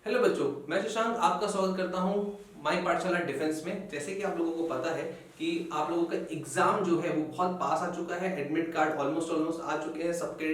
Hello बच्चों, मैं शशांक आपका स्वागत करता हूं माई पाठशाला डिफेंस में। जैसे कि आप लोगों को पता है कि आप लोगों का एग्जाम जो है वो बहुत पास आ चुका है। एडमिट कार्ड ऑलमोस्ट आ चुके हैं, सबके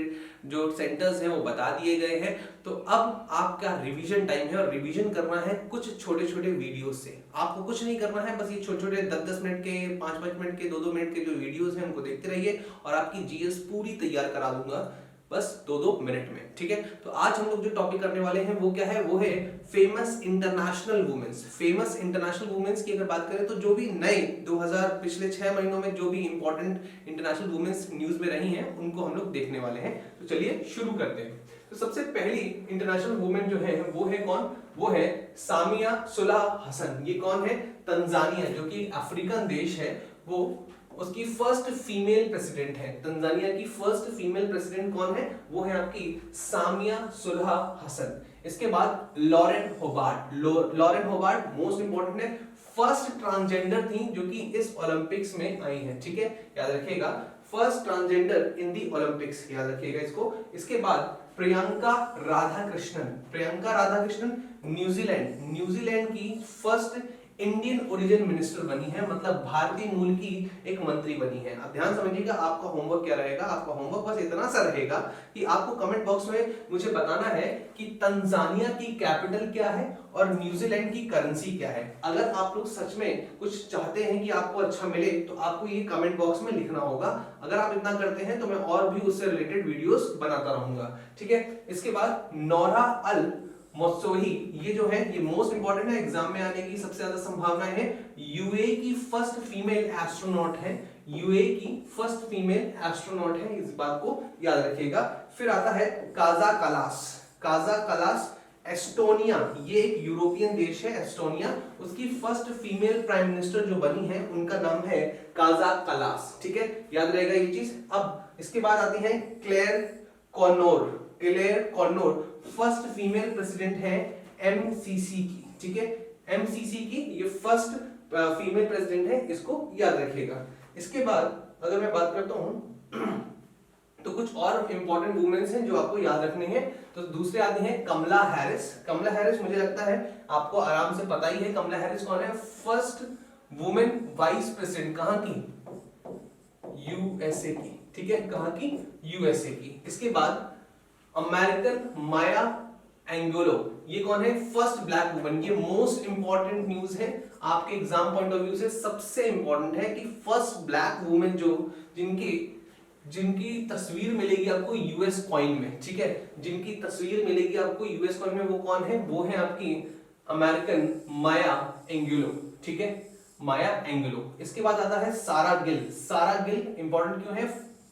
जो सेंटर्स हैं वो बता दिए गए हैं। तो अब आपका रिवीजन टाइम है और रिवीजन करना है कुछ छोटे छोटे वीडियो से। आपको कुछ नहीं करना है, बस ये छोटे छोटे 10-10 मिनट के, 5-5 मिनट के, 2-2 मिनट के जो वीडियोस हैं उनको देखते रहिए और आपकी जीएस पूरी तैयार करा दूंगा बस 2-2 मिनट में। ठीक है, तो आज हम लोग जो टॉपिक करने वाले हैं वो क्या है, वो है famous international women's. Famous international women's की अगर बात करें तो जो भी नए 2000 पिछले 6 महीनों में जो भी इंपॉर्टेंट इंटरनेशनल वुमेन्स न्यूज में रही हैं उनको हम लोग देखने वाले हैं। तो चलिए शुरू करते हैं। तो सबसे पहली इंटरनेशनल वुमेन जो है वो है कौन, वो है सामिया सुलह हसन। ये कौन है, तंजानिया जो कि अफ्रीकन देश है, वो उसकी फर्स्ट फीमेल प्रेसिडेंट है। तंजानिया की फर्स्ट फीमेल प्रेसिडेंट कौन है, वो है आपकी सामिया सुलह हसन। इसके बाद Lauren Hobart. Lauren Hobart most important है, फर्स्ट ट्रांसजेंडर थी जो कि इस ओलंपिक्स में आई है। ठीक है, याद रखिएगा, फर्स्ट ट्रांसजेंडर इन दी ओलंपिक्स, याद रखिएगा इसको। इसके बाद प्रियंका राधाकृष्णन। प्रियंका राधाकृष्णन न्यूजीलैंड की फर्स्ट इंडियन ओरिजिन मिनिस्टर बनी है, मतलब भारतीय मूल की एक मंत्री बनी है। अब ध्यान समझिएगा, आपका होमवर्क क्या रहेगा, आपका होमवर्क बस इतना सा रहेगा कि आपको कमेंट बॉक्स में मुझे बताना है कि तंजानिया की कैपिटल क्या है और न्यूजीलैंड की करेंसी क्या है। अगर आप लोग सच में कुछ चाहते हैं कि आपको अच्छा मिले तो आपको ये कमेंट बॉक्स में लिखना होगा। अगर आप इतना करते हैं तो मैं और भी उससे रिलेटेड वीडियोस बनाता रहूंगा। ठीक है, इसके बाद नोरा अल मोत्सोही, ये जो है ये मोस्ट इंपॉर्टेंट है, एग्जाम में आने की सबसे ज्यादा संभावनाएं है। यूएई की फर्स्ट फीमेल एस्ट्रोनॉट है, यूएई की फर्स्ट फीमेल एस्ट्रोनॉट है, इस बात को याद रखिएगा। फिर आता है Kaja Kallas. Kaja Kallas Estonia, ये एक यूरोपियन देश है एस्टोनिया, उसकी फर्स्ट फीमेल प्राइम मिनिस्टर जो बनी है उनका नाम है काजा कलास। ठीक है, याद रहेगा ये चीज। अब इसके बाद आती है Claire Connor. Claire Connor first female president है एमसीसी की। ठीक है, एमसीसी की ये फर्स्ट फीमेल प्रेसिडेंट है, इसको याद रखिएगा। इसके बाद अगर मैं बात करता हूं तो कुछ और इंपॉर्टेंट वुमेन्स हैं जो आपको याद रखने हैं। तो दूसरे आते हैं कमला हैरिस। कमला हैरिस मुझे लगता है आपको आराम से पता ही है कमला हैरिस कौन है, फर्स्ट वुमेन वाइस प्रेसिडेंट, कहां की, यूएसए की। ठीक है, कहां की, यूएसए की। इसके बाद अमेरिकन माया एंगुलो, ये कौन है, फर्स्ट ब्लैक वुमन। ये मोस्ट इंपॉर्टेंट न्यूज है, आपके एग्जाम पॉइंट ऑफ व्यू से सबसे इंपॉर्टेंट है कि फर्स्ट ब्लैक वुमन जो जिनकी तस्वीर मिलेगी आपको यूएस कॉइन में। ठीक है, जिनकी तस्वीर मिलेगी आपको यूएस कॉइन में, वो कौन है, वो है आपकी अमेरिकन माया एंगुलो। ठीक है, माया एंगुलो। इसके बाद आता है सारा गिल। सारा गिल इंपॉर्टेंट क्यों है,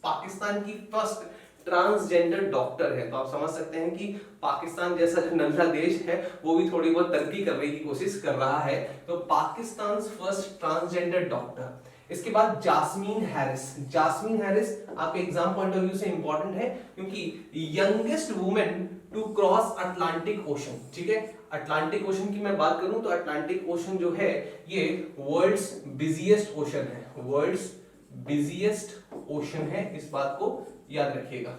पाकिस्तान की फर्स्ट ट्रांसजेंडर डॉक्टर है। तो आप समझ सकते हैं कि पाकिस्तान जैसा जो नन्हा देश है वो भी थोड़ी बहुत तरक्की करने की कोशिश कर रहा है। तो पाकिस्तान फर्स्ट ट्रांसजेंडर डॉक्टर। इसके बाद जास्मीन हैरिस। जास्मीन हैरिस आपके एग्जाम पॉइंट ऑफ व्यू से इंपॉर्टेंट है क्योंकि youngest women to cross Atlantic Ocean. ठीक है, अटलांटिक ओशन की मैं बात करूं तो अटलांटिक ओशन जो है ये वर्ल्ड्स बिजिएस्ट ओशन है, वर्ल्ड्स बिजिएस्ट ओशन है, इस बात को याद रखिएगा।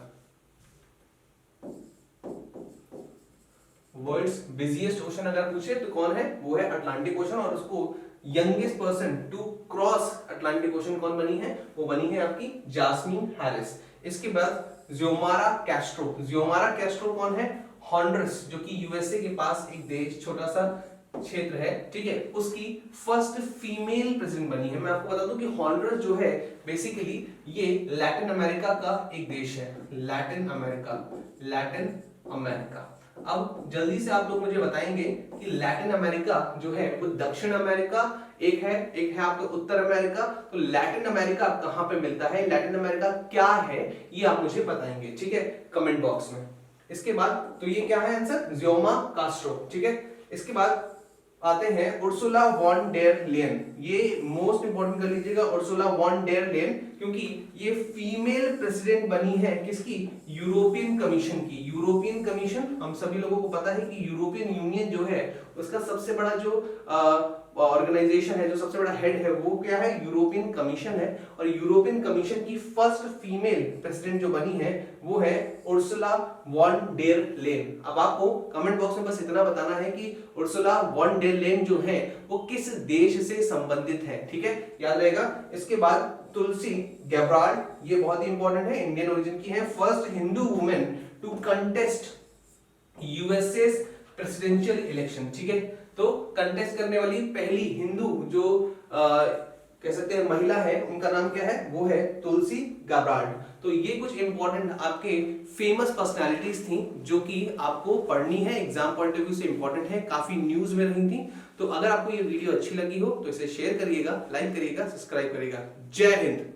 वर्ल्ड्स बिजिएस्ट ओशन अगर पूछे तो कौन है, वो है अटलांटिक ओशन। और उसको youngest person to cross Atlantic Ocean कौन बनी है, वो बनी है आपकी जास्मीन हैरिस। इसके बाद ज़ियोमारा कैस्ट्रो। ज़ियोमारा कैस्ट्रो कौन है, हॉन्डुरस जो कि यूएसए के पास एक देश, छोटा सा क्षेत्र है। ठीक है, उसकी फर्स्ट फीमेल प्रेसिडेंट बनी है। मैं आपको बता दूं कि हॉन्डुरस जो है बेसिकली ये लैटिन अमेरिका का एक देश है, लैटिन अमेरिका। अब जल्दी से आप लोग मुझे बताएंगे कि लैटिन अमेरिका जो है वो दक्षिण अमेरिका एक है आपका उत्तर अमेरिका। तो लैटिन अमेरिका कहां पे मिलता है, लैटिन अमेरिका क्या है, ये आप मुझे बताएंगे। ठीक है, कमेंट बॉक्स में। इसके बाद तो ये क्या है आंसर, ज़ियोमा कास्ट्रो। ठीक है, इसके बाद आते हैं उर्सुला वॉन डेर लेयन। ये मोस्ट इंपॉर्टेंट कर लीजिएगा, उर्सुला वॉन डेर लेयन क्योंकि ये फीमेल प्रेसिडेंट बनी है किसकी, यूरोपियन कमीशन की। यूरोपियन कमीशन हम सभी लोगों को पता है कि यूरोपियन यूनियन जो है उसका सबसे बड़ा जो ऑर्गेनाइजेशन है, जो सबसे बड़ा हेड है वो क्या है, यूरोपियन कमीशन है। और यूरोपियन कमीशन की फर्स्ट फीमेल प्रेसिडेंट जो बनी है वो है उर्सुला वॉन डेर लेन। अब आपको कमेंट बॉक्स में बस इतना बताना है कि उर्सुला वॉन डेर लेन जो है वो किस देश से संबंधित है, ठीक है, याद रहेगा। इसके बाद तुलसी गैब्राल्ड, ये बहुत ही इंपॉर्टेंट है, इंडियन ओरिजिन की है, first Hindu women to contest USA presidential election, ठीक है। तो कंटेस्ट करने वाली पहली हिंदू जो कह सकते हैं महिला है, उनका नाम क्या है, वो है तुलसी गैब्राल्ड। तो ये कुछ इंपॉर्टेंट आपके फेमस पर्सनालिटीज थी जो कि आपको पढ़नी है, एग्जाम पॉइंट ऑफ व्यू से इंपॉर्टेंट है, काफी न्यूज में रही थी। तो अगर आपको ये वीडियो अच्छी लगी हो तो इसे शेयर करिएगा, लाइक करिएगा, सब्सक्राइब करिएगा। जय हिंद।